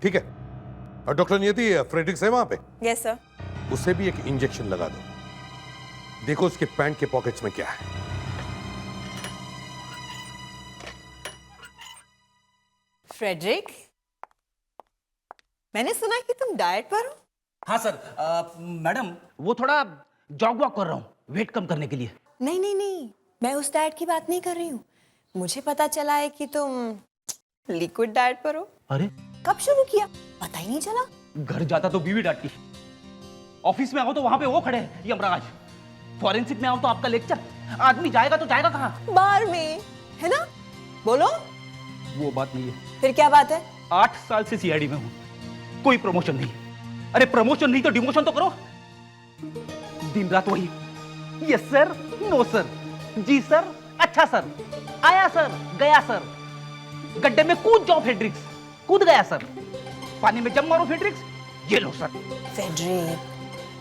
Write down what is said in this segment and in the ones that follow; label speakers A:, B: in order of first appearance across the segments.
A: ठीक है। और डॉक्टर नियति, फ्रेडरिक्स है वहां पे?
B: Yes sir.
A: उसे भी एक इंजेक्शन लगा दो। देखो उसके पैंट के पॉकेट्स में क्या है।
B: फ्रेडरिक, मैंने सुना कि तुम डाइट पर हो।
C: हाँ सर, मैडम वो थोड़ा जॉग वॉक कर रहा हूँ वेट कम करने के लिए।
B: नहीं नहीं नहीं, मैं उस डाइट की बात नहीं कर रही हूँ। मुझे पता चला है कि तुम लिक्विड डाइट पर हो।
C: अरे
B: कब शुरू किया पता ही नहीं चला।
C: घर जाता तो बीवी डांटती, ऑफिस में आओ तो वहां पे वो खड़े हैं यमराज, फॉरेंसिक में आओ तो आपका लेक्चर। आदमी जाएगा तो जाएगा कहाँ?
B: बार में, है ना? बोलो।
C: वो बात नहीं है।
B: फिर क्या बात है?
C: 8 साल से सीआईडी में हूँ, कोई प्रमोशन नहीं। अरे प्रमोशन नहीं तो डिमोशन तो करो। दिन रात वही, यस सर, नो सर, जी सर, अच्छा सर, आया सर, गया सर, गड्ढे में कूद जाओ फ्रेडरिक्स, कूद गया सर, पानी में जम मारो फ्रेडरिक्स, ये लो सर।
B: फ्रेडरिक,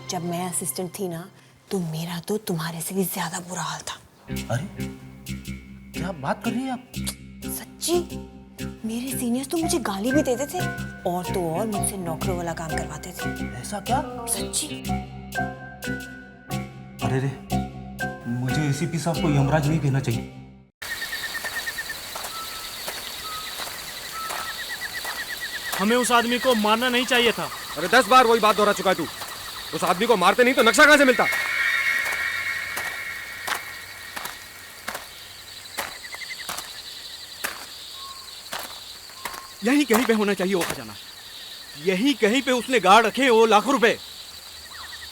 B: जब मैं असिस्टेंट थी ना तो मेरा तो तुम्हारे से भी ज्यादा बुरा हाल था।
C: अरे क्या बात कर रही है आप?
B: सच्ची, मेरे सीनियर्स तो मुझे गाली भी देते थे और तो और मुझसे नौकरों वाला काम करवाते थे।
C: ऐसा क्या?
B: सच्ची।
C: अरे रे, मुझे एसीपी साहब को यमराज नहीं कहना चाहिए।
D: हमें उस आदमी को मारना नहीं चाहिए था।
E: अरे 10 बार वही बात दोहरा चुका है तू। उस आदमी को मारते नहीं तो नक्शा कहां से मिलता?
F: यहीं कहीं पे होना चाहिए वो खजाना। यहीं कहीं पे उसने गाड़ रखे वो लाखों रुपए।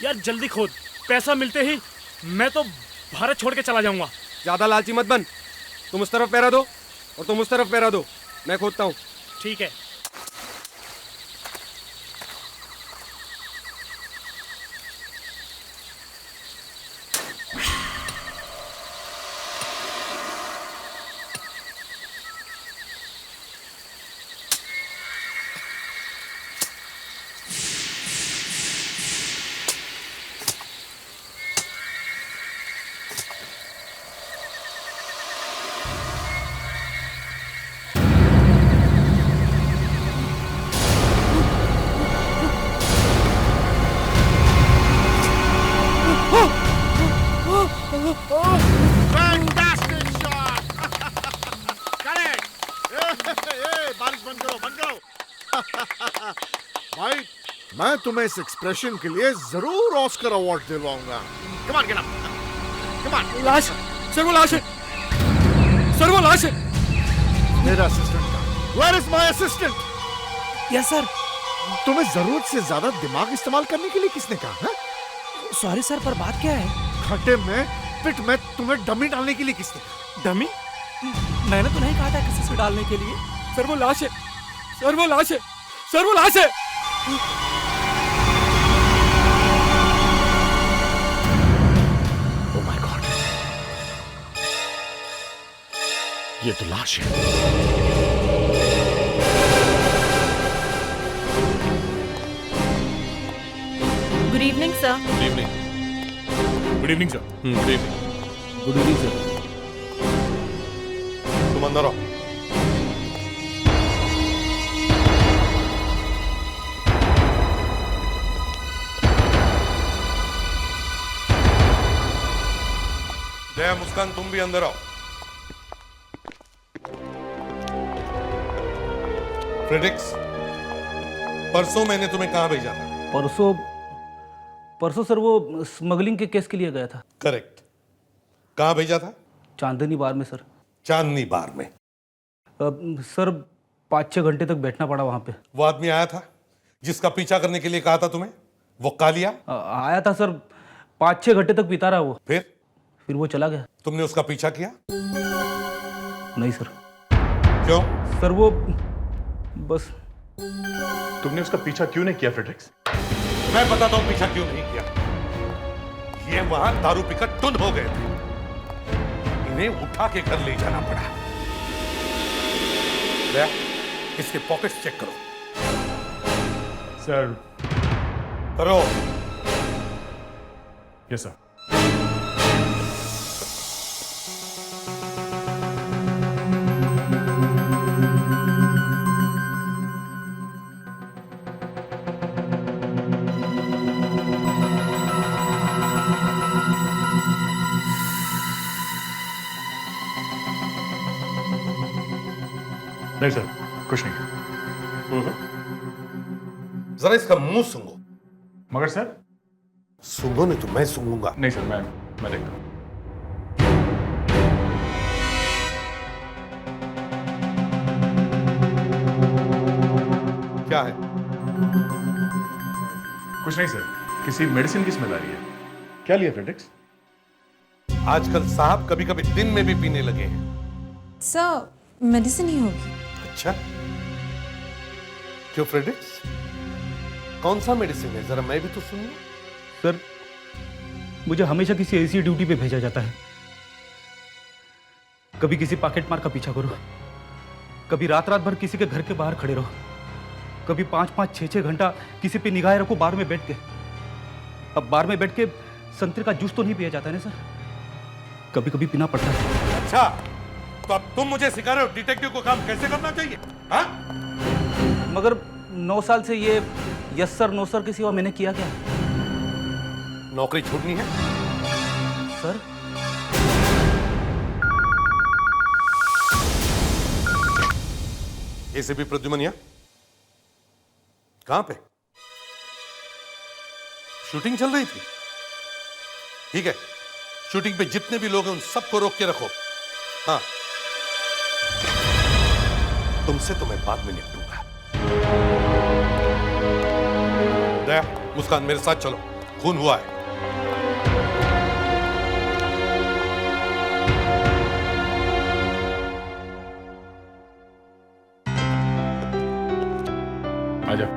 D: यार जल्दी खोद, पैसा मिलते ही मैं तो भारत छोड़ के चला जाऊंगा।
E: ज्यादा लालची मत बन। तुम उस तरफ पैरा दो और तुम उस तरफ पैरा दो, मैं खोदता हूं।
D: ठीक है।
G: Fantastic shot! Correct! बारिश बंद करो, बंद करो। भाई, मैं तुम्हें इस एक्सप्रेशन के लिए जरूर ऑस्कर अवार्ड दिलवाऊंगा। Come on, get up. Come on.
F: लाश, सर वो लाश है, सर वो लाश है।
G: मेरा असिस्टेंट का। Where is my assistant?
F: Yes sir.
G: तुम्हें जरूरत से ज्यादा दिमाग इस्तेमाल करने के लिए किसने कहा? हाँ?
F: सॉरी सर, पर बात क्या है?
G: खड्डे में पिट में तुम्हें डमी डालने के लिए किसने कहा?
F: डमी? मैंने तो नहीं कहा था किसी से डालने के लिए। सर वो लाश है, सर वो लाश है, सर वो लाश है।
G: Oh my God! ये तो लाश है।
B: Good evening sir.
A: Good evening. Good evening sir. Good evening.
C: Good evening sir.
A: तुम अंदर आओ। जया, मुस्कान, तुम भी अंदर आओ। फ्रेडरिक्स, परसों मैंने तुम्हें कहां भेजा था?
C: परसों सर वो स्मगलिंग के केस के लिए गया था।
A: करेक्ट। कहां भेजा था?
C: चांदनी बार में सर।
A: चांदनी बार में।
C: सर 5-6 घंटे तक बैठना पड़ा वहां पे।
A: वो आदमी आया था जिसका पीछा करने के लिए कहा था तुम्हें? वो कालिया
C: आया था सर, 5-6 घंटे तक पीता रहा वो, फिर वो चला गया।
A: तुमने उसका पीछा किया?
C: नहीं सर।
A: क्यों?
C: सर वो बस।
H: तुमने उसका पीछा क्यों नहीं किया फ्रेडरिक्स?
A: मैं बताता हूं पीछा क्यों नहीं किया। ये वहां दारू पीकर टुन हो गए थे, इन्हें उठा के घर ले जाना पड़ा। ले, इसके पॉकेट्स चेक करो।
H: सर।
A: करो।
H: Yes sir. नहीं सर, कुछ नहीं।
A: जरा इसका मुंह सूंघो।
H: मगर सर,
A: सूंघो नहीं तो मैं सूंघूंगा।
H: नहीं सर, मैं देखता हूँ।
A: क्या है?
H: कुछ नहीं सर, किसी मेडिसिन की स्मेल आ रही है। क्या लिया फ्रेडरिक्स?
A: आजकल साहब कभी कभी दिन में भी पीने लगे हैं।
I: सर, मेडिसिन ही होगी।
A: अच्छा, क्यों फ्रेडरिक्स? कौन सा मेडिसिन है, जरा मैं भी तो सुनूं।
C: सर, मुझे हमेशा किसी ऐसी ड्यूटी पे भेजा जाता है। कभी किसी पॉकेट मार का पीछा करो, कभी रात रात भर किसी के घर के बाहर खड़े रहो, कभी 5-5, 6-6 घंटा किसी पे निगाह रखो बार में बैठ के। अब बार में बैठ के संतरे का जूस तो नहीं पिया जाता है ना सर, कभी कभी पीना पड़ता है।
A: अच्छा, तो अब तुम मुझे सिखा रहे हो डिटेक्टिव को काम कैसे करना चाहिए? हाँ?
C: मगर 9 साल से ये यस सर नो सर के सिवा मैंने किया क्या
A: नौकरी छोड़नी है
C: सर?
A: एसीपी प्रद्युमनिया कहां पे? शूटिंग चल रही थी? ठीक है, शूटिंग पे जितने भी लोग हैं उन सबको रोक के रखो। हाँ, तुमसे तो मैं बाद में निपटूंगा। दया, मुस्कान, मेरे साथ चलो, खून हुआ है।
H: आजा।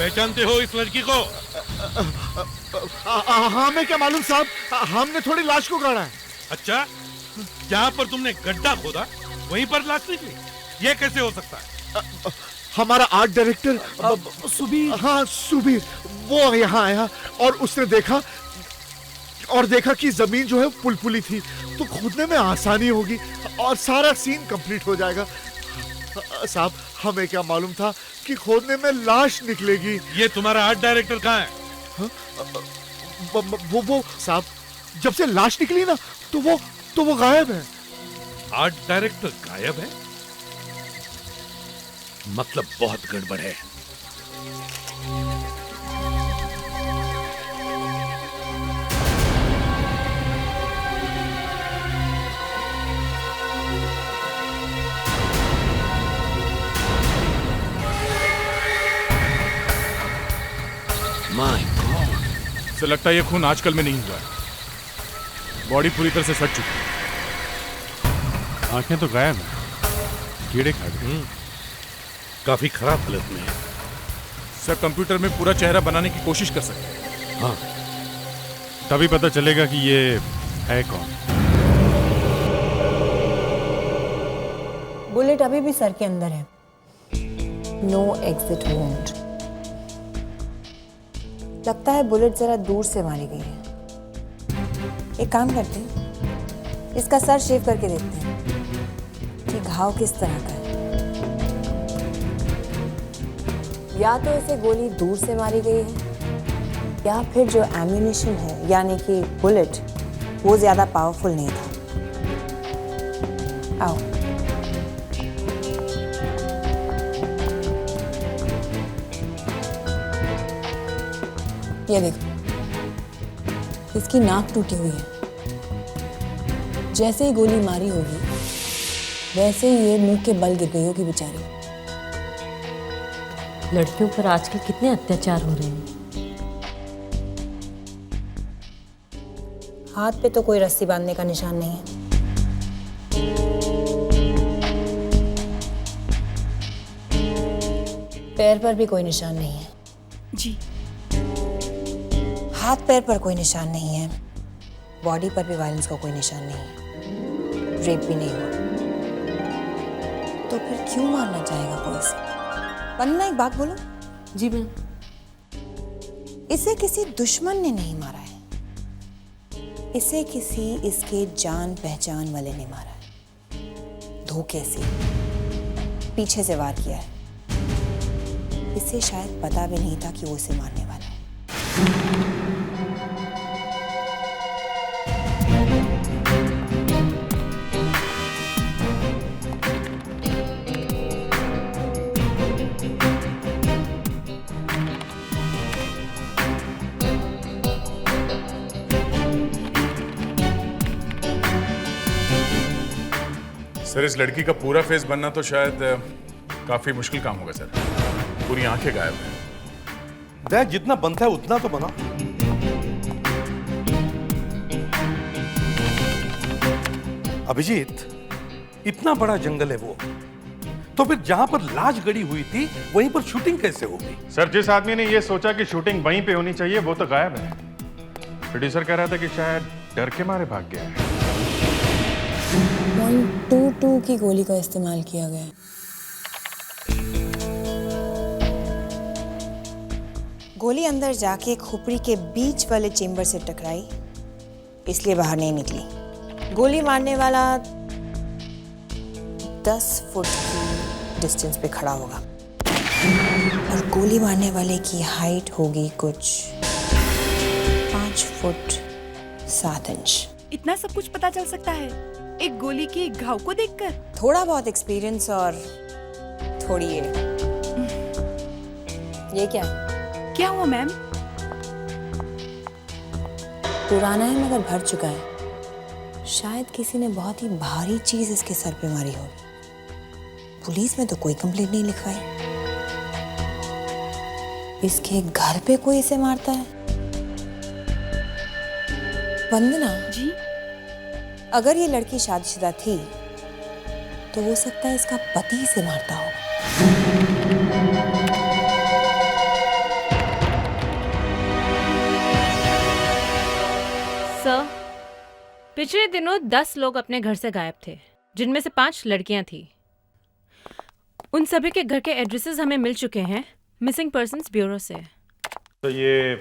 A: पहचानते हो इस लड़की को?
G: हाँ, मैं क्या मालूम साहब, हमने थोड़ी लाश को गाड़ा है।
A: अच्छा, जहां पर तुमने गड्ढा खोदा वहीं पर लाश निकली? ये कैसे हो सकता है?
G: हमारा आर्ट डायरेक्टर
F: सुबीर।
G: हाँ सुबीर, वो यहाँ आया और उसने देखा कि जमीन जो है पुलपुली थी, तो खोदने में आसानी होगी और सारा सीन कंप्लीट हो जाएगा। साहब, हमें क्या मालूम था कि खोदने में लाश निकलेगी।
A: ये तुम्हारा आर्ट डायरेक्टर कहाँ है?
G: वो साहब, जब से लाश निकली ना तो वो गायब है।
A: आर्ट डायरेक्टर गायब है? मतलब बहुत गड़बड़ है।
F: माय गॉड,
E: से लगता है ये खून आजकल में नहीं हुआ है। बॉडी पूरी तरह से सड़ चुकी है, आंखें तो गायब हैं, कीड़े खा गए।
A: काफी खराब हालत में है।
E: सर, कंप्यूटर में पूरा चेहरा बनाने की कोशिश कर सकते हैं।
A: हाँ,
E: तभी पता चलेगा कि ये है कौन।
B: बुलेट अभी भी सर के अंदर है। No exit won't. लगता है बुलेट जरा दूर से मारी गई है। एक काम करते हैं, इसका सर शेव करके देखते हैं कि घाव किस तरह का है। या तो इसे गोली दूर से मारी गई है, या फिर जो एम्यूनिशन है यानी कि बुलेट, वो ज्यादा पावरफुल नहीं था। आओ, ये देखो, इसकी नाक टूटी हुई है। जैसे ही गोली मारी होगी वैसे ही ये मुंह के बल गिर गई होगी बेचारी।
J: लड़कियों पर आजकल कितने अत्याचार हो रहे हैं।
B: हाथ पे तो कोई रस्सी बांधने का निशान नहीं है। पैर पर भी कोई निशान नहीं है।
I: जी।
B: हाथ पैर पर कोई निशान नहीं है। बॉडी पर भी वायलेंस का कोई निशान नहीं है। रेप भी नहीं हुआ। तो फिर क्यों मारना चाहेगा कोई इसे? वरना एक बात बोलो,
J: जी मैम।
B: इसे किसी दुश्मन ने नहीं मारा है। इसे किसी इसके जान पहचान वाले ने मारा है, धोखे से, पीछे से वार किया है। इसे शायद पता भी नहीं था कि वो इसे मारने वाला है।
E: सर इस लड़की का पूरा फेस बनना तो शायद काफी मुश्किल काम होगा सर। पूरी आंखें गायब हैं।
A: दया जितना बनता है उतना तो बना। अभिजीत, इतना बड़ा जंगल है वो, तो फिर जहां पर लाश गड़ी हुई थी वहीं पर शूटिंग कैसे होगी?
H: सर जिस आदमी ने ये सोचा कि शूटिंग वहीं पे होनी चाहिए वो तो गायब है। प्रोड्यूसर कह रहा था कि शायद डर के मारे भाग गया है।
B: .22 की गोली का इस्तेमाल किया गया है। गोली अंदर जाके खोपड़ी के बीच वाले चेंबर से टकराई, इसलिए बाहर नहीं निकली। गोली मारने वाला 10 फुट की डिस्टेंस पे खड़ा होगा और गोली मारने वाले की हाइट होगी कुछ 5 फुट 7 इंच।
I: इतना सब कुछ पता चल सकता है एक गोली की घाव को देखकर?
B: थोड़ा बहुत एक्सपीरियंस और थोड़ी ये क्या है?
I: क्या हुआ मैम?
B: पुराना है मगर भर चुका है। शायद किसी ने बहुत ही भारी चीज इसके सर पे मारी होगी। पुलिस में तो कोई कंप्लेंट नहीं लिखवाई। इसके घर पे कोई इसे मारता है। वंदना
I: जी?
B: अगर ये लड़की शादीशुदा थी तो हो सकता है इसका पति इसे मारता हो।
J: सर, पिछले दिनों 10 लोग अपने घर से गायब थे, जिनमें से 5 लड़कियां थी। उन सभी के घर के एड्रेसेस हमें मिल चुके हैं मिसिंग पर्सन्स ब्यूरो से।
H: तो ये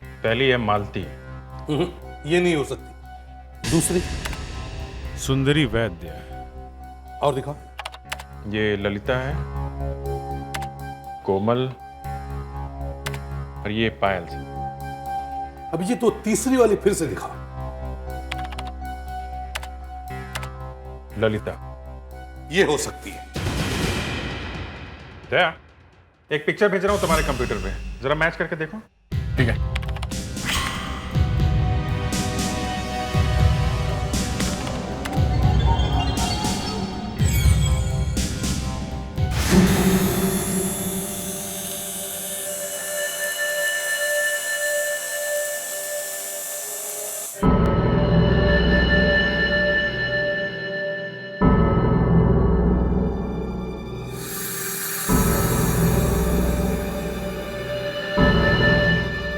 H: पहली है मालती।
A: ये नहीं हो सकती। दूसरी?
E: सुंदरी वैद्य।
A: और दिखा।
H: ये ललिता है, कोमल और ये पायल।
A: अभिजीत तो तीसरी वाली फिर से दिखा।
H: ललिता।
A: ये हो सकती है।
H: दया, एक पिक्चर भेज रहा हूं तुम्हारे कंप्यूटर पे, जरा मैच करके देखो।
E: ठीक है।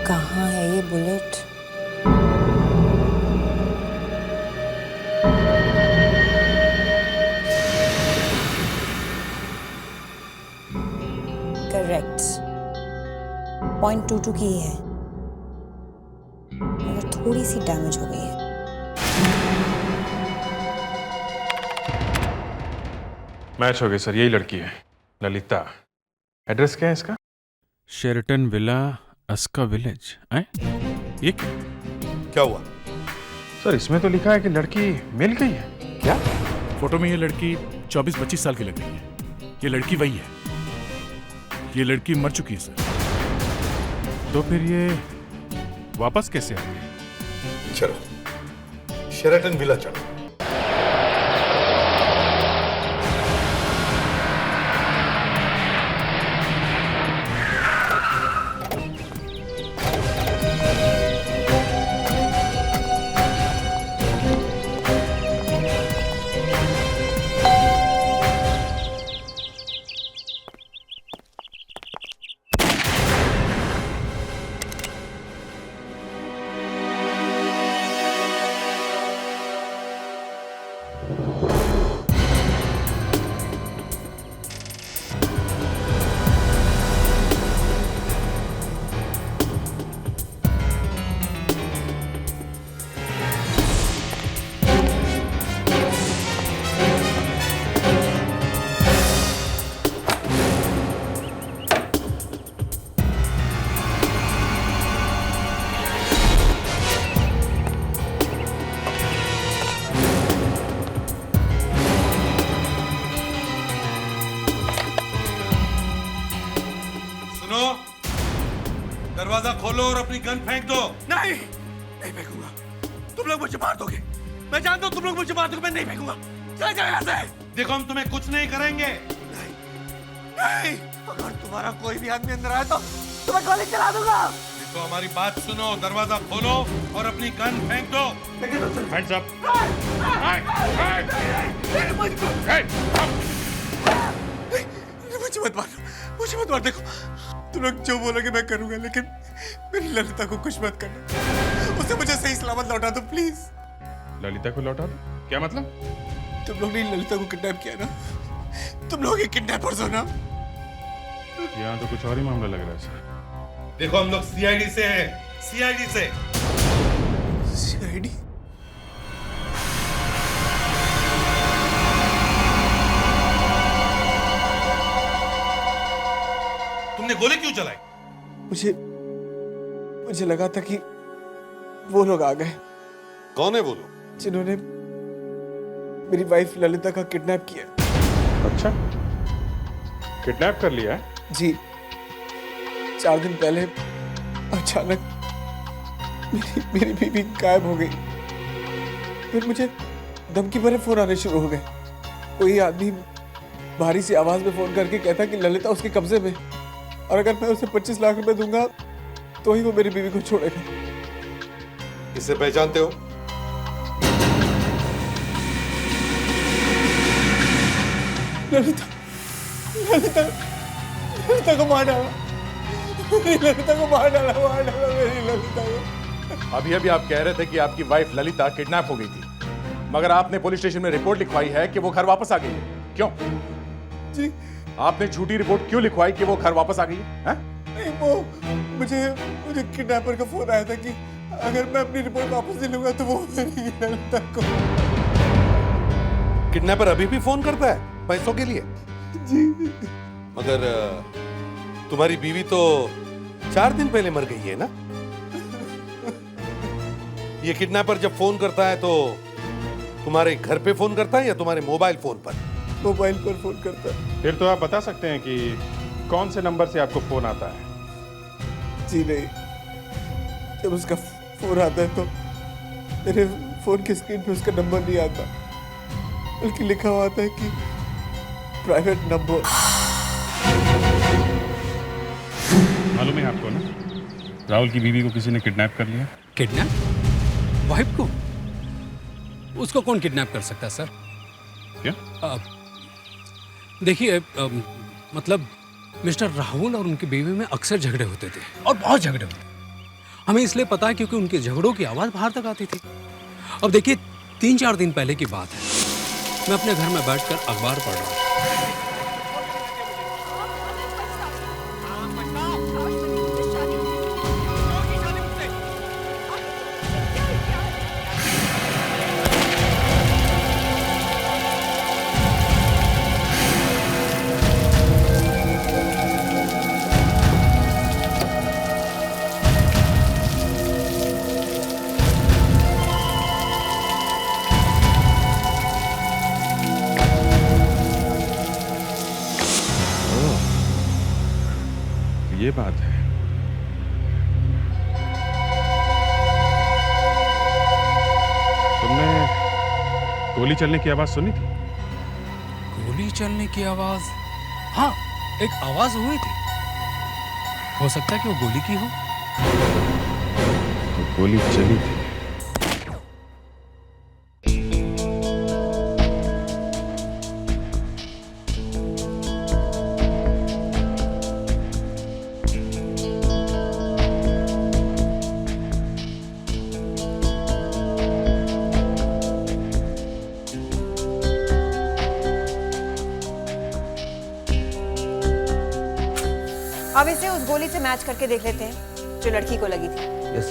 B: कहाँ है ये बुलेट? करेक्ट, .22 की ही है, मगर थोड़ी सी डैमेज हो गई है।
H: मैच हो गई सर, यही लड़की है ललिता। एड्रेस क्या है इसका?
E: Sheraton villa, Aska village. ये
A: क्या हुआ?
H: सर इसमें तो लिखा है कि लड़की मिल गई है।
A: क्या?
E: फोटो में ये लड़की 24-25 साल की लग रही है। ये लड़की वही है। ये लड़की मर चुकी है सर। तो फिर ये वापस कैसे आ गई?
A: चलो शेराटन विला चलो। दरवाजा खोलो और अपनी गन फेंक दो।
F: नहीं, नहीं फेंकूंगा। तुम लोग मुझे मार दोगे। मैं जानता हूँ तुम लोग मुझे मार दोगे। मैं नहीं फेंकूंगा। चले जाओ यहाँ से।
A: देखो हम तुम्हें कुछ नहीं करेंगे।
F: नहीं, अगर तुम्हारा कोई भी आदमी अंदर आया तो तुम्हें गोली चला दूंगा।
A: देखो हमारी बात सुनो, दरवाजा खोलो और अपनी गन फेंक दो।
H: Hands up.
F: मुझे मत मारो, मुझे मत मार। देखो तुम लोग जो बोलोगे मैं करूंगा, लेकिन मेरी ललिता को कुछ मत करना। उसे मुझे सही सलामत लौटा दो प्लीज।
H: ललिता को लौटा दो? क्या मतलब?
F: तुम लोग ने ललिता को किडनैप किया ना? तुम लोग ये किडनैपर्स हो ना?
H: यहाँ तो कुछ और ही मामला लग रहा है सर।
A: देखो हम लोग सीआईडी से हैं, सीआईडी से।
F: सीआईडी?
A: तुमने गोली क्यों चलाई?
F: मुझे लगा था कि वो लोग आ गए।
A: कौन है वो लोग?
F: जिन्होंने मेरी वाइफ ललिता का किडनैप किया।
H: अच्छा, किडनैप कर लिया है?
F: जी, 4 दिन पहले अचानक मेरी बीवी गायब हो गई। फिर मुझे धमकी भरे फोन आने शुरू हो गए। कोई आदमी भारी सी आवाज में फोन करके कहता कि ललिता उसके कब्जे में, और अगर मैं उसे 25 लाख रुपए दूंगा तो ही वो मेरी बीवी को छोड़ेगा।
A: इसे पहचानते हो?
F: ललिता, ललिता, ललिता को मार डाला। मेरी ललिता को मार डाला मेरी ललिता को।
E: अभी अभी आप कह रहे थे कि आपकी वाइफ ललिता किडनैप हो गई थी, मगर आपने पुलिस स्टेशन में रिपोर्ट लिखवाई है कि वो घर वापस आ गई है। क्यों?
F: जी,
E: आपने झूठी रिपोर्ट क्यों लिखवाई कि वो घर वापस आ गई है?
F: नहीं, वो मुझे किडनैपर का फोन आया था कि अगर मैं अपनी रिपोर्ट वापस नहीं लूंगा तो वो मेरी ललिता को।
A: किडनैपर अभी भी फोन करता है पैसों के लिए?
F: जी।
A: मगर तुम्हारी बीवी तो 4 दिन पहले मर गई है ना? ये किडनैपर जब फोन करता है तो तुम्हारे घर पे फोन करता है या तुम्हारे मोबाइल फोन पर?
F: मोबाइल पर फोन करता है।
H: फिर तो आप बता सकते हैं कि कौन से नंबर से आपको फोन आता है?
F: जी नहीं, जब उसका फोन आता है तो मेरे फोन की स्क्रीन पे उसका नंबर नहीं आता, बल्कि लिखा हुआ आता है कि प्राइवेट नंबर।
H: मालूम है आपको ना, राहुल की बीवी को किसी ने किडनैप कर लिया।
K: किडनैप? वाइफ को? उसको कौन किडनैप कर सकता है सर?
H: क्या?
K: देखिए, मतलब मिस्टर राहुल और उनकी बीवी में अक्सर झगड़े होते थे, और बहुत झगड़े होते। हमें इसलिए पता है क्योंकि उनके झगड़ों की आवाज बाहर तक आती थी। अब देखिए, 3-4 दिन पहले की बात है, मैं अपने घर में बैठकर अखबार पढ़ रहा था।
H: ये बात है। तुमने गोली चलने की आवाज सुनी थी?
K: गोली चलने की आवाज? हाँ, एक आवाज हुई थी। हो सकता है कि वो गोली की हो।
H: तो गोली चली थी।
B: अब इसे उस गोली से मैच करके देख लेते हैं जो लड़की को लगी थी।
C: यस।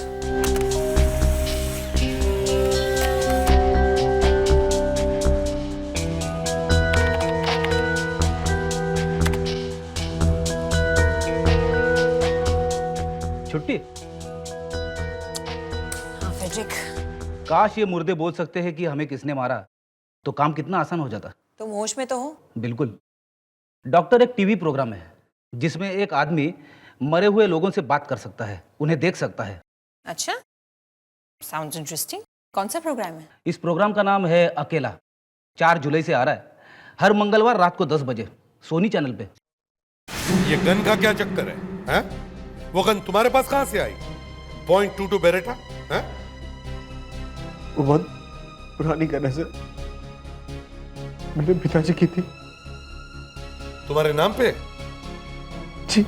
C: छुट्टी।
B: हाँ फेड्रिक,
C: काश ये मुर्दे बोल सकते हैं कि हमें किसने मारा, तो काम कितना आसान हो जाता।
B: तुम होश में तो हो?
C: बिल्कुल। डॉक्टर एक टीवी प्रोग्राम है जिसमें एक आदमी मरे हुए लोगों से बात कर सकता है, उन्हें देख सकता है।
B: अच्छा, साउंड्स इंटरेस्टिंग। कौन सा प्रोग्राम है?
C: इस प्रोग्राम का नाम है अकेला। 4 जुलाई से आ रहा है, हर मंगलवार रात को 10 बजे सोनी चैनल पे।
A: ये गन का क्या चक्कर है, हैं? वो गन तुम्हारे पास कहां से आई? .22 बेरेटा, हैं?
F: वो बहुत पुरानी गन है सर, मेरे पिताजी की थी।
A: तुम्हारे नाम पे?
F: जी।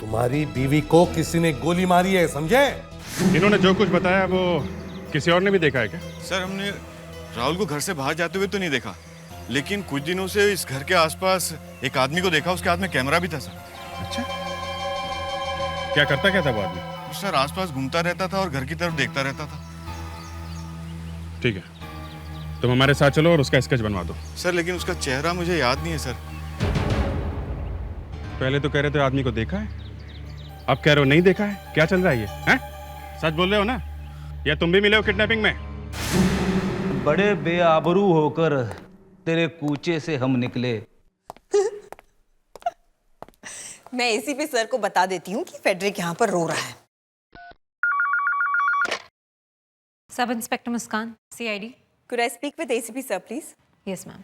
A: तुम्हारी बीवी को किसी ने गोली मारी है, समझे?
H: इन्होंने जो कुछ बताया वो किसी और ने भी देखा है क्या?
L: सर हमने राहुल को घर से बाहर जाते हुए तो नहीं देखा, लेकिन कुछ दिनों से इस घर के आसपास एक आदमी को देखा, उसके हाथ में कैमरा भी था सर।
H: अच्छा, क्या करता क्या था वो आदमी?
L: सर आसपास घूमता रहता था और घर की तरफ देखता रहता था।
H: ठीक है, तुम हमारे साथ चलो और उसका स्केच बनवा दो।
L: सर लेकिन उसका चेहरा मुझे याद नहीं है सर।
H: पहले तो कह रहे थे आदमी को देखा है, अब कह रहे हो नहीं देखा है। क्या चल रहा है ये, हैं? सच बोल रहे हो ना, या तुम भी मिले हो किडनैपिंग में?
C: बड़े बेआबरू होकर तेरे कूचे से हम निकले।
B: मैं एसीपी सर को बता देती हूँ कि फेडरिक यहाँ पर रो रहा है।
J: Sub inspector Muskan, CID।
B: Could I speak with ACP sir, please?
J: Yes ma'am.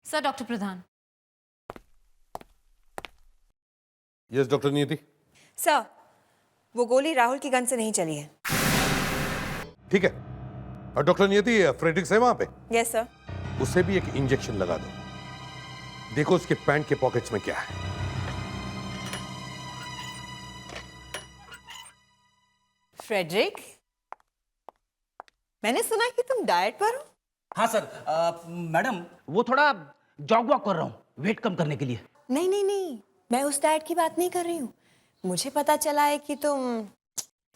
J: Sir, doctor Pradhan.
A: Yes doctor नियति।
B: सर, वो गोली राहुल की गन से नहीं चली है।
A: ठीक है, और डॉक्टर नियति फ्रेडरिक्स है वहां पे?
B: Yes sir.
A: उसे भी एक इंजेक्शन लगा दो। देखो उसके पैंट के पॉकेट्स में क्या है।
B: फ्रेडरिक, मैंने सुना कि तुम डाइट पर हो।
C: हाँ सर, मैडम वो थोड़ा जॉग वॉक कर रहा हूँ वेट कम करने के लिए।
B: नहीं नहीं नहीं, मैं उस डाइट की बात नहीं कर रही हूँ। मुझे पता चला है कि तुम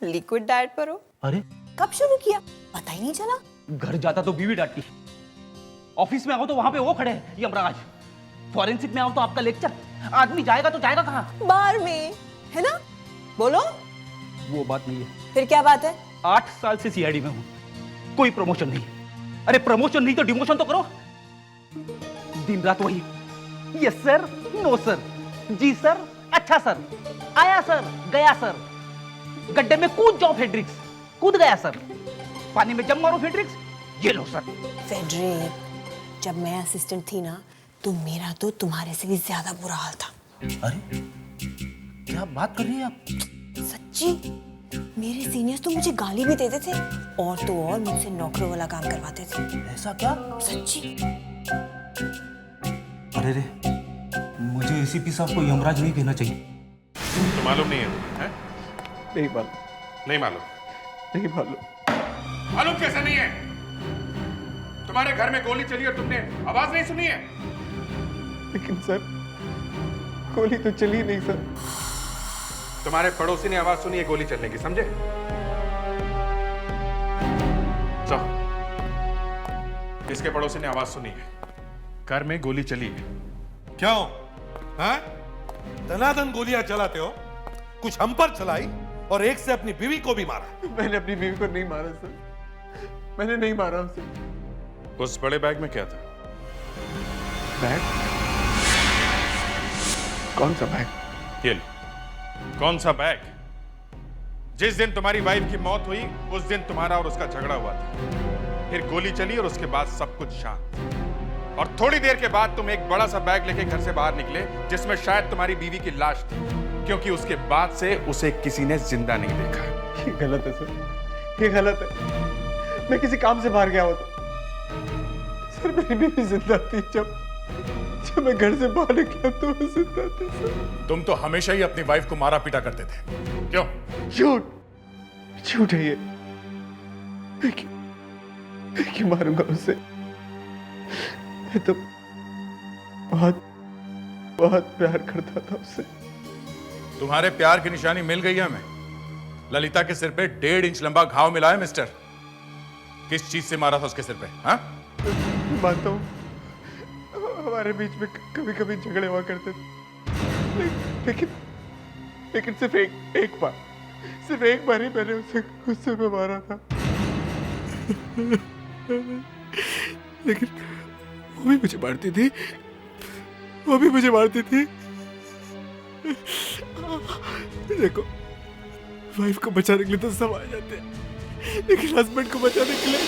B: लिक्विड डाइट पर हो।
C: अरे
B: कब शुरू किया, पता ही नहीं चला।
C: घर जाता तो बीवी डांटती, ऑफिस में आओ तो वहां पे वो खड़े हैं यमराज, फॉरेंसिक में आओ तो आपका लेक्चर। आदमी जाएगा तो जाएगा कहाँ?
B: बार में, है ना? बोलो।
C: वो बात नहीं है।
B: फिर क्या बात है?
C: 8 साल से CID में हूँ, कोई प्रमोशन नहीं। अरे प्रमोशन नहीं तो डिमोशन तो करो। दिन रात वही, यस सर, नो सर, जी सर, अच्छा सर, आया सर, गया सर, गड्ढे में कूद जाओ फेड्रिक्स, कूद गया सर, पानी में जम मारो फेड्रिक्स, ये लो सर।
B: फेडरिक, जब मैं असिस्टेंट थी ना, तो मेरा तो तुम्हारे से भी ज्यादा बुरा हाल था।
C: अरे क्या बात कर रही हैं आप?
B: सच्ची, मेरे सीनियर्स तो मुझे गाली भी देते थे, और तो और मुझसे नौकरों वाला काम करवाते थे।
C: ऐसा क्या?
B: सच्ची।
C: अरे रे, मुझे ACP साहब को यमराज नहीं कहना चाहिए।
H: तो मालूम नहीं है?
F: नहीं मालूम।
H: नहीं मालूम?
F: नहीं मालूम।
H: मालूम कैसे नहीं है? तुम्हारे घर में गोली चली और तुमने आवाज नहीं सुनी है?
F: लेकिन सर, गोली तो चली नहीं सर।
H: तुम्हारे पड़ोसी ने आवाज सुनी है गोली चलने की, समझे? इसके पड़ोसी ने आवाज सुनी है, घर में गोली चली है।
A: क्यों? हाँ? दनादन गोलियां चलाते हो, कुछ हम पर चलाई और एक से अपनी बीवी को भी मारा।
F: मैंने अपनी बीवी को नहीं मारा सर, मैंने नहीं मारा उसे।
H: उस बड़े बैग में क्या था?
F: बैग? कौन सा बैग?
H: ये लो। कौन सा बैग? जिस दिन तुम्हारी वाइफ की मौत हुई उस दिन तुम्हारा और उसका झगड़ा हुआ था, फिर गोली चली और उसके बाद सब कुछ शांत। और थोड़ी देर के बाद तुम एक बड़ा सा बैग लेके घर से बाहर निकले जिसमें शायद तुम्हारी बीवी की लाश थी, क्योंकि उसके बाद से उसे किसी ने जिंदा नहीं देखा।
F: ये गलत है सर, ये गलत है। मैं किसी काम से बाहर गया होता सर, मेरी बीवी जिंदा थी। जब मैं घर से बाहर निकला तो वो जिंदा थी सर।
H: तुम तो हमेशा ही अपनी वाइफ को मारा पीटा करते थे, क्यों?
F: झूठ, झूठ है ये। मैं क्यों मारूंगा उसे? मैं तो बहुत बहुत प्यार करता था उससे।
H: तुम्हारे प्यार की निशानी मिल गई है हमें। ललिता के सिर पे 1.5 इंच लंबा घाव मिला है मिस्टर। किस चीज से मारा था उसके सिर पे? हाँ?
F: मानता हूँ हमारे बीच में कभी कभी झगड़े हुआ करते थे, लेकिन सिर्फ एक बार ही मैंने उसे गुस्से में मारा था। लेकिन वो भी मुझे मारती थी, देखो, वाइफ को बचाने के लिए तो सब आ जाते हैं, लेकिन हस्बैंड को बचाने के लिए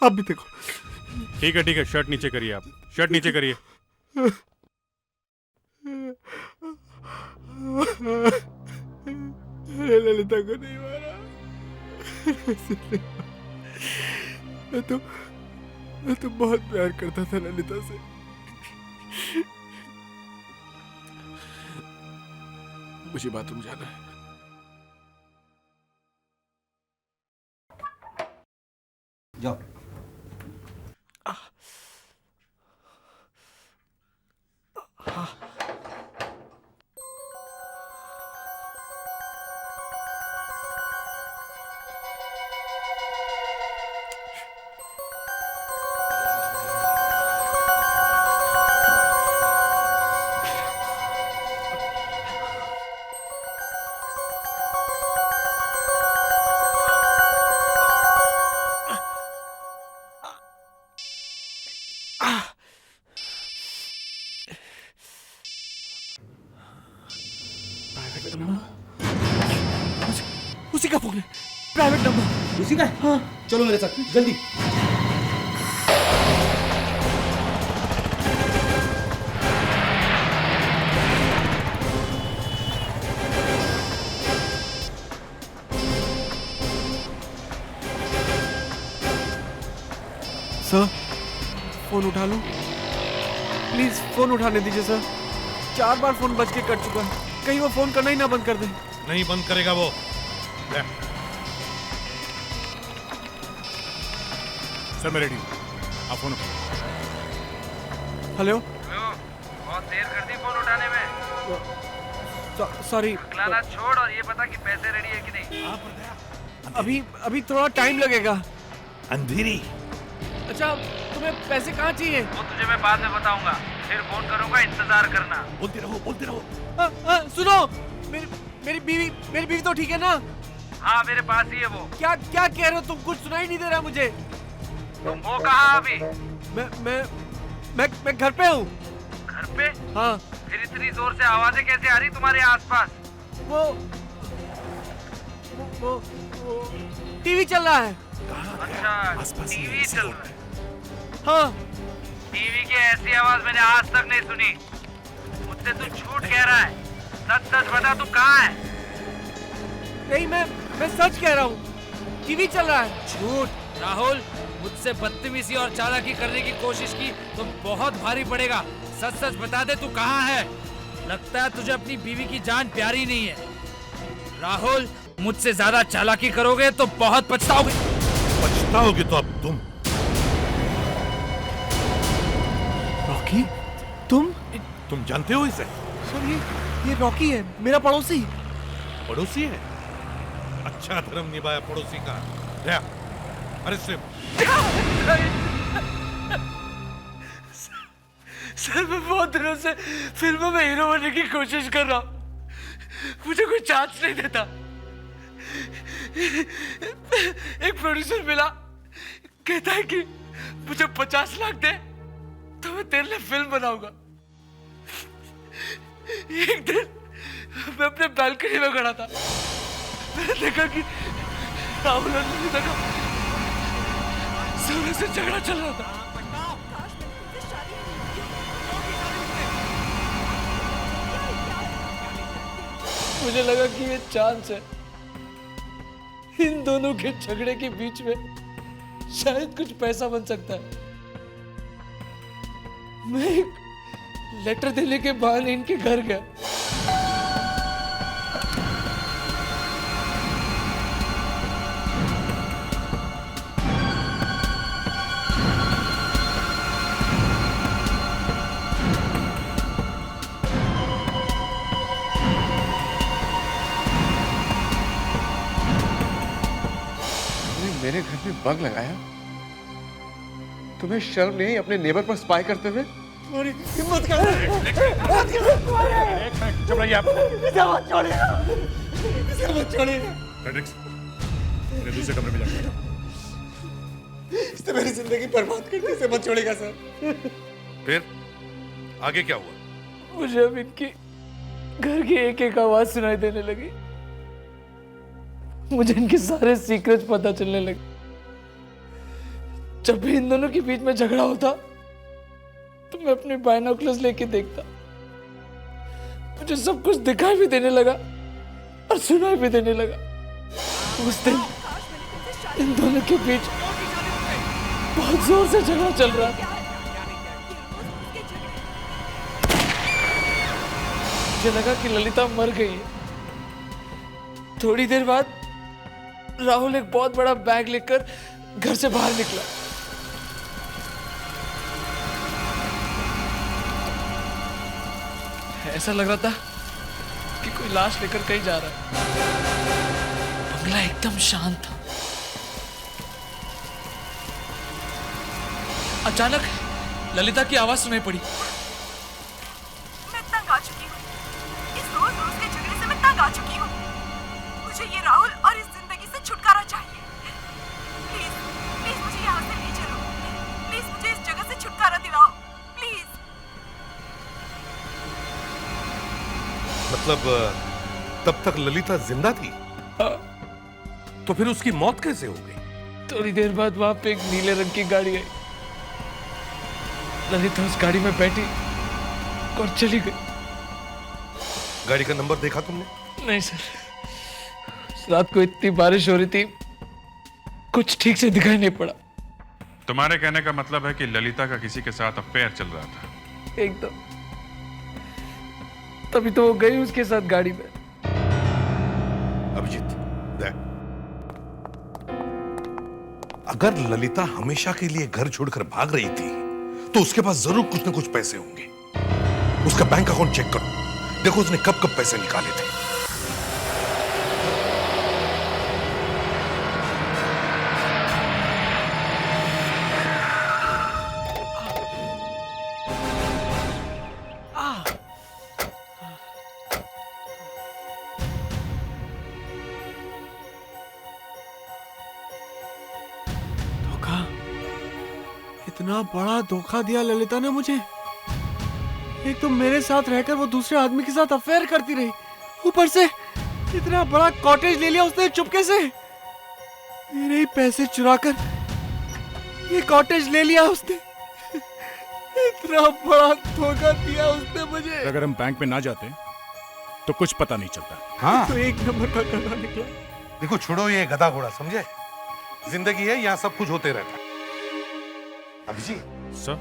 F: आप भी देखो।
E: ठीक है, शर्ट नीचे करिए, आप शर्ट नीचे करिए।
F: ललिता को नहीं मारा। मैं तो बहुत प्यार करता था ललिता से। मुझे बाथरूम जाना है।
C: जाओ।
F: उसी का फोन है, प्राइवेट नंबर।
C: उसी का है? हाँ, चलो मेरे साथ जल्दी।
F: सर, फोन उठा लो प्लीज, फोन उठाने दीजिए सर। 4 बार फोन बज के कट चुका है, कहीं वो फोन करना ही ना बंद कर दे।
A: नहीं बंद करेगा वो।
E: सर मैं रेडी, आप फोन उठाओ।
F: हेलो,
M: बहुत देर कर दी फोन उठाने में।
F: सॉरी।
M: लाना छोड़ और ये बता कि पैसे रेडी है कि नहीं।
F: अभी थोड़ा टाइम लगेगा।
A: अंधेरी।
F: अच्छा, तुम्हें पैसे कहाँ चाहिए?
M: वो तुझे मैं बाद में बताऊंगा, फिर फोन करूंगा, इंतजार करना।
A: बोलते रहो।
F: सुनो, मेरी बीवी तो ठीक है ना?
M: हाँ, मेरे पास ही है वो।
F: क्या कह रहे हो तुम? कुछ सुनाई नहीं दे रहा मुझे।
M: तुम वो कहाँ अभी?
F: मैं घर पे हूँ।
M: घर पे?
F: हाँ।
M: फिर इतनी जोर से आवाजें कैसे आ रही तुम्हारे आसपास?
F: वो टीवी चल रहा है।
M: अच्छा, टीवी चल रहा है।
F: हाँ।
M: टीवी की ऐसी आवाज मैंने आज तक नहीं सुनी। मुझसे तू झूठ कह रहा है, सच सच बता तू कहाँ है?
F: नहीं, मैं सच कह रहा हूँ, टीवी चल रहा है।
M: झूठ। राहुल, मुझसे बदतमीजी और चालाकी करने की कोशिश की तो बहुत भारी पड़ेगा। सच सच बता दे तू कहाँ है? लगता है तुझे अपनी बीवी की जान प्यारी नहीं है। राहुल, मुझसे ज्यादा चालाकी करोगे तो बहुत पछताओगे।
A: पछताओगे तो अब
F: रॉकी,
A: तुम जानते हो इसे?
F: सर, ये रॉकी है, मेरा पड़ोसी।
A: पड़ोसी है? अच्छा धर्म निभाया पड़ोसी का। अरे
F: सर, मैं बहुत दिनों से फिल्मों में हीरो बनने की कोशिश कर रहा हूँ, मुझे कोई चांस नहीं देता। एक प्रोड्यूसर मिला, कहता है कि मुझे 50 लाख दे तो मैं तेरे लिए फिल्म बनाऊंगा। एक दिन मैं अपने बालकनी में खड़ा था, मैंने देखा कि राहुल और ललिता का जोरों से झगड़ा चल रहा था। मुझे लगा कि ये चांस है, इन दोनों के झगड़े के बीच में शायद कुछ पैसा बन सकता है। मैं एक लेटर देने के बहाने इनके घर गया। मेरे घर में बग लगाया, तुम्हें शर्म नहीं अपने नेबर पर स्पाई करते हुए? तुम्हारी हिम्मत कर।
A: चुप रहिए आप।
F: इसे मत छोड़िएगा, इसे मत छोड़िएगा।
E: फ्रेडरिक्स, मेरे दूसरे कमरे में जाकर
F: इसने मेरी जिंदगी बर्बाद कर दी, इसे मत छोड़िएगा सर।
A: फिर आगे क्या हुआ?
F: मुझे अब इनकी घर की एक एक आवाज सुनाई देने लगी। मुझे इनके सारे सीक्रेट्स पता चलने लगे। जब भी इन दोनों के बीच में झगड़ा होता तो मैं अपने बाइनोकुलर्स लेके देखता। मुझे सब कुछ दिखाई भी देने लगा और सुनाई भी देने लगा। उस दिन इन दोनों के बीच बहुत जोर से झगड़ा चल रहा था। मुझे लगा कि ललिता मर गई है। थोड़ी देर बाद राहुल एक बहुत बड़ा बैग लेकर घर से बाहर निकला। ऐसा लग रहा था कि कोई लाश लेकर कहीं जा रहा है। बंगला एकदम शांत था। अचानक ललिता की आवाज सुनाई पड़ी।
I: मैं तंग आ चुकी हूँ। इस रोज के झगड़े से मैं तंग आ चुकी हूँ। मुझे ये राहुल और इस जिंदगी से छुटकारा चाहिए। प्लीज प्लीज मुझे यहाँ से ले चलो। प्लीज मुझे इस जगह से छुटकारा दिलाओ। प्लीज।
A: मतलब तब तक ललिता जिंदा थी? तो फिर उसकी मौत कैसे हो गई?
F: थोड़ी देर बाद वहां पे एक नीले रंग की गाड़ी आई। ललिता उस गाड़ी में बैठी और चली गई।
A: गाड़ी का नंबर देखा तुमने?
F: नहीं सर, रात को इतनी बारिश हो रही थी, कुछ ठीक से दिखाई नहीं पड़ा।
H: तुम्हारे कहने का मतलब है कि ललिता का किसी के साथ अफेयर चल रहा था?
F: एकदम। तभी तो वो गई उसके साथ गाड़ी में।
A: अभिजीत देख, अगर ललिता हमेशा के लिए घर छोड़कर भाग रही थी तो उसके पास जरूर कुछ न कुछ पैसे होंगे। उसका बैंक अकाउंट चेक करो, देखो उसने कब कब पैसे निकाले थे।
G: इतना बड़ा धोखा दिया ललिता ने मुझे। एक तो मेरे साथ रहकर वो दूसरे आदमी के साथ अफेयर करती रही, ऊपर से इतना बड़ा कॉटेज ले लिया उसने चुपके से। मेरे ही पैसे चुराकर ये कॉटेज ले लिया उसने। इतना बड़ा धोखा दिया उसने मुझे।
E: अगर हम बैंक में ना जाते तो कुछ पता नहीं चलता।
A: हाँ
G: तो एक नंबर का गधा निकला।
A: देखो छोड़ो ये गधा घोड़ा, समझे? जिंदगी है, यहाँ सब कुछ होते रहता है। अभिजीत
E: सर,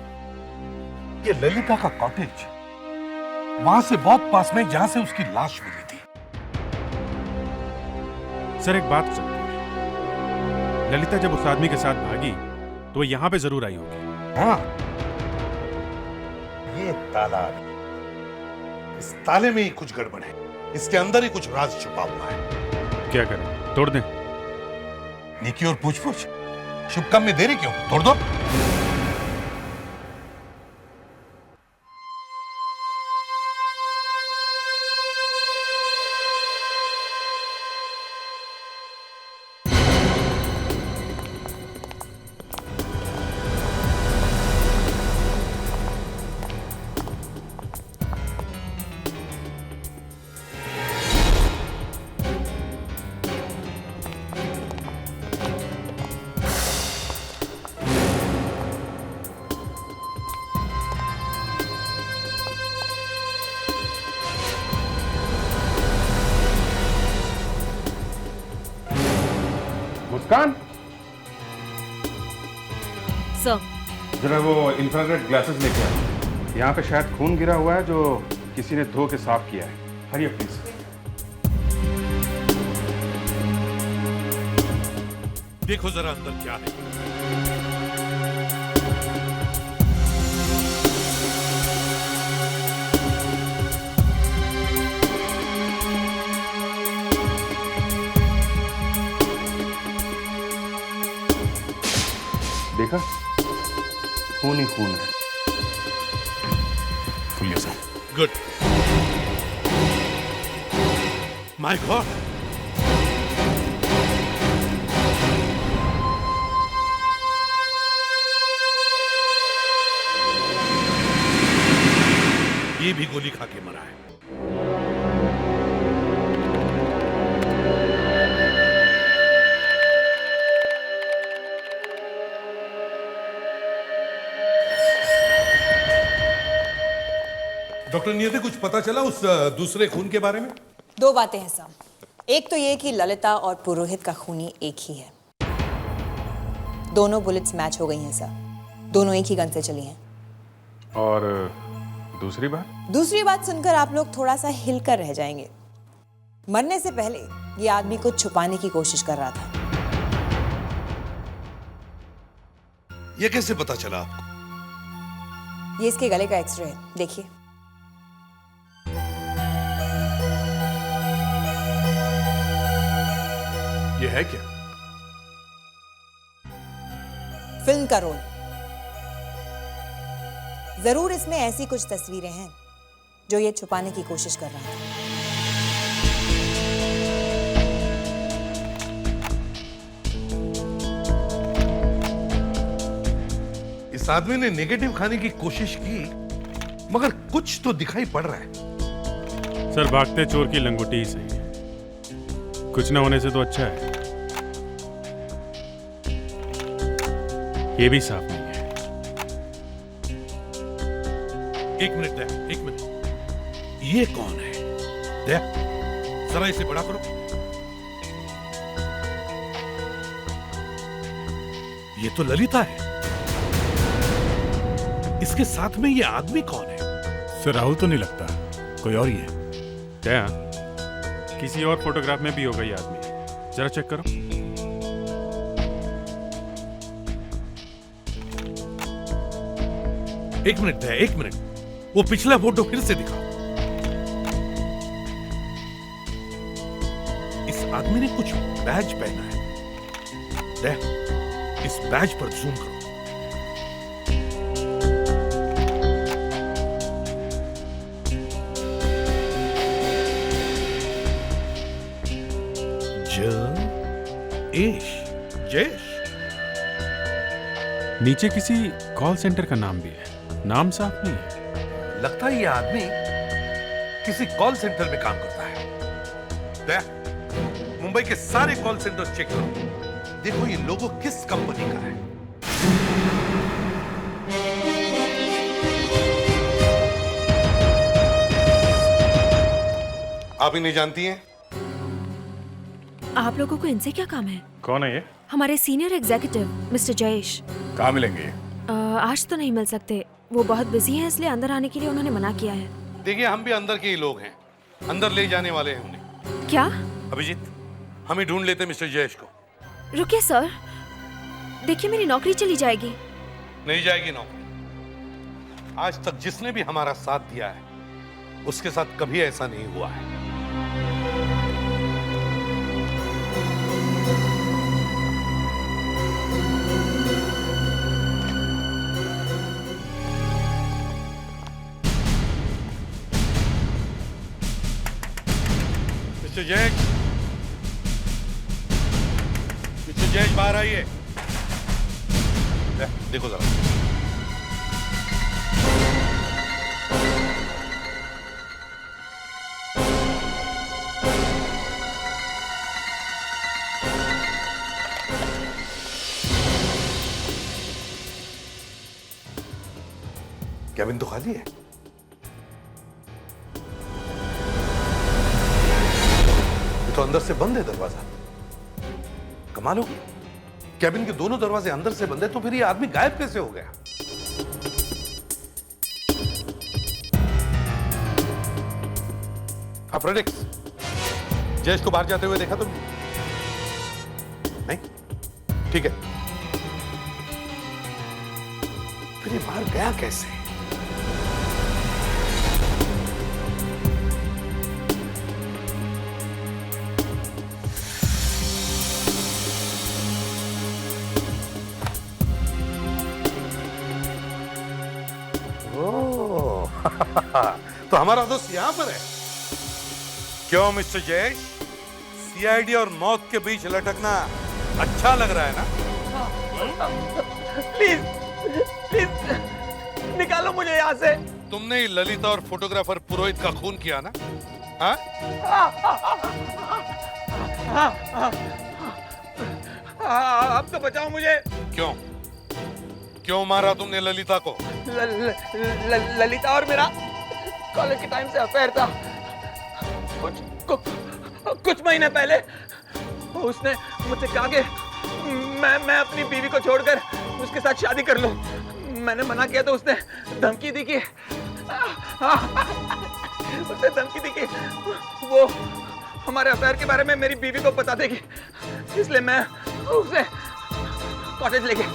A: ये ललिता का कॉटेज वहां से बहुत पास में जहां से उसकी लाश मिली थी।
E: सर एक बात हो सकती है, ललिता जब उस आदमी के साथ भागी तो वो यहां पे जरूर आई होगी।
A: हाँ, ये ताला, इस ताले में ही कुछ गड़बड़ है। इसके अंदर ही कुछ राज छुपा हुआ है।
E: क्या करें, तोड़ दें?
A: नेकी और पूछ-पूछ, शुभ काम में देरी क्यों? तोड़ दो।
H: मुस्कान,
J: सर,
H: जरा वो इंफ्रारेड ग्लासेस लेके आओ। यहाँ पे शायद खून गिरा हुआ है जो किसी ने धो के साफ किया है। हरिए प्लीज।
A: देखो जरा अंदर क्या है।
H: देखा, खून ही खून है।
E: खुलिए सर।
A: गुड। माय गॉड, ये भी गोली खा के मरा है। डॉक्टर नियति, कुछ पता चला उस दूसरे खून के बारे में?
B: दो बातें हैं सर। एक तो ये कि ललिता और पुरोहित का खूनी एक ही है। दोनों बुलेट्स मैच हो गई हैं सर। दोनों एक ही गन से चली हैं।
H: और दूसरी बात?
B: दूसरी बात सुनकर आप लोग थोड़ा सा हिलकर रह जाएंगे। मरने से पहले ये आदमी को छुपाने की कोशिश कर रहा था।
A: ये कैसे पता चला आपको?
B: ये इसके गले का एक्सरे है, देखिए।
A: ये है क्या?
B: फिल्म का रोल। जरूर इसमें ऐसी कुछ तस्वीरें हैं जो ये छुपाने की कोशिश कर रहा था।
A: इस आदमी ने नेगेटिव खाने की कोशिश की, मगर कुछ तो दिखाई पड़ रहा है।
E: सर, भागते चोर की लंगोटी ही सही है। कुछ ना होने से तो अच्छा है। ये भी साफ नहीं है।
A: एक मिनट दया, एक मिनट। ये कौन है? दया, जरा इसे बड़ा करो। ये तो ललिता है। इसके साथ में ये आदमी कौन है?
E: सर, राहुल तो नहीं लगता, कोई और ही है। क्या किसी और फोटोग्राफ में भी होगा ये आदमी? जरा चेक करो।
A: एक मिनट दया, एक मिनट। वो पिछला फोटो फिर से दिखाओ। इस आदमी ने कुछ बैज पहना है। दया, इस बैज पर जूम करो। जयेश।
E: नीचे किसी कॉल सेंटर का नाम भी है, नाम साफ नहीं है।
A: लगता है ये आदमी किसी कॉल सेंटर में काम करता है। दया, मुंबई के सारे कॉल सेंटर चेक करो। देखो ये लोगो किस कंपनी का है। आप इन्हें जानती हैं?
N: आप लोगों को इनसे क्या काम है?
E: कौन है ये?
N: हमारे सीनियर एग्जीक्यूटिव मिस्टर जयेश।
E: कहाँ मिलेंगे?
N: आज तो नहीं मिल सकते, वो बहुत बिजी हैं, इसलिए अंदर आने के लिए उन्होंने मना किया है।
A: देखिए, हम भी अंदर के ही लोग हैं, अंदर ले जाने वाले हैं उन्हें।
N: क्या?
A: अभिजीत, हम ही ढूंढ लेते मिस्टर जयेश को।
N: रुकिए सर, देखिए मेरी नौकरी चली जाएगी।
A: नहीं जाएगी नौकरी। आज तक जिसने भी हमारा साथ दिया है उसके साथ कभी ऐसा नहीं हुआ है। मिस्टर जयेश, बाहर आइए। देखो जरा। कैबिन तो खाली है। तो अंदर से बंद है दरवाजा। कमाल होगी, कैबिन के दोनों दरवाजे अंदर से बंद है, तो फिर ये आदमी गायब कैसे हो गया? फ्रेडिक्स, जयेश को बाहर जाते हुए देखा तुम? नहीं? ठीक है, फिर ये बाहर गया कैसे? तो हमारा दोस्त यहां पर है। क्यों मिस्टर जयेश, सीआईडी और मौत के बीच लटकना अच्छा लग रहा है ना?
C: प्लीज प्लीज निकालो मुझे यहां से।
A: तुमने ही ललिता और फोटोग्राफर पुरोहित का खून किया ना? हाँ?
F: आप तो बचाओ मुझे।
A: क्यों? क्यों मारा तुमने ललिता को?
F: ललिता और मेरा कॉलेज के टाइम से अफेयर था। कुछ महीने पहले उसने मुझसे कहा कि मैं अपनी बीवी को छोड़कर उसके साथ शादी कर लूं। मैंने मना किया तो उसने धमकी दी कि वो हमारे अफेयर के बारे में मेरी बीवी को बता देगी, इसलिए मैं उसे कॉटेज ले गया।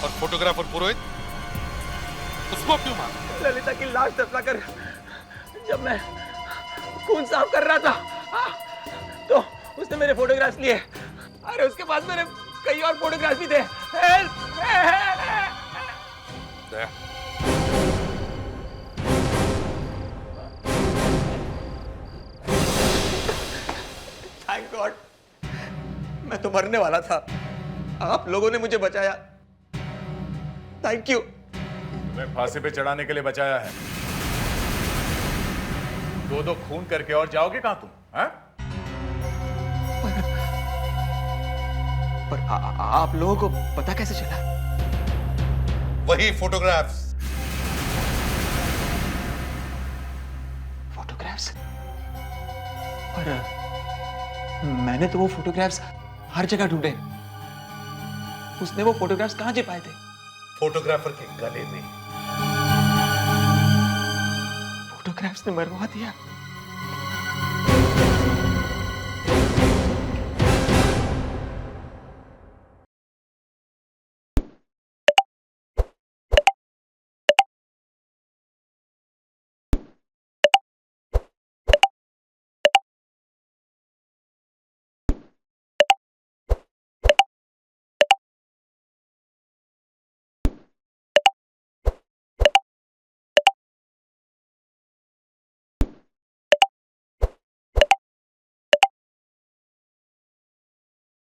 A: और फोटोग्राफर पुरोहित, उसको क्यों मारा?
F: ललिता की लाश दफनाकर जब मैं खून साफ कर रहा था तो उसने मेरे फोटोग्राफ्स लिए। अरे उसके पास मेरे कई और फोटोग्राफ्स भी थे। हेल्प! थैंक गॉड, मैं तो मरने वाला था, आप लोगों ने मुझे बचाया। Thank you.
H: तुम्हें फांसी पे चढ़ाने के लिए बचाया है। दो खून करके और जाओगे कहां तुम? हाँ?
F: पर आप लोगों को पता कैसे चला?
A: वही फोटोग्राफ्स।
F: फोटोग्राफ्स? पर मैंने तो वो फोटोग्राफ्स हर जगह ढूंढे। उसने वो फोटोग्राफ्स कहां छिपाए थे?
A: फोटोग्राफर के गले में।
F: फोटोग्राफ्स ने मरवा दिया।